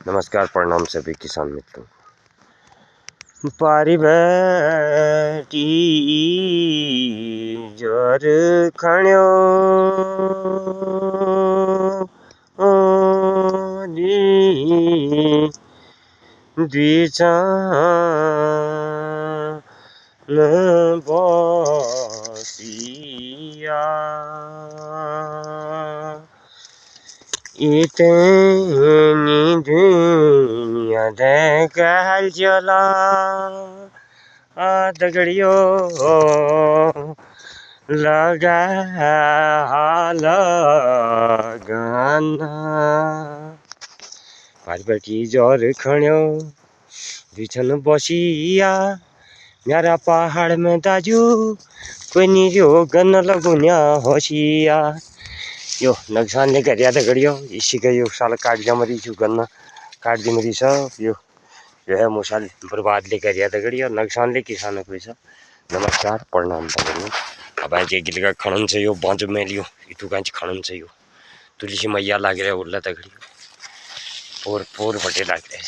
नमस्कार, प्रणाम सभी किसान मित्रों। पारी बैठी जर खण्यो द्विचान बसिया इतनी दुनिया देखल चला दगड़ियो लगा लगाना पारी बैठी जोर खण्यो द्विचन बसिया मेरा पहाड़ में दाजू कोई नहीं जो गन लगुन्या होशिया यो नुकसान ले कर दगड़ियो इसी का यो साल काट जा मरी जो गन्ना काट दी मरी सब यो जो है मुसाल बर्बाद ले कर दगड़ियो नुकसान ले किसानों को सब। नमस्कार, प्रणाम दगड़ियो। अब आए गिल का खनन से यो बांझ में लियो इतु कांच खनन से यो तुलसी मैया लाग रहे उल्ला दगड़ियो पोर पोर बटे लाग रहे।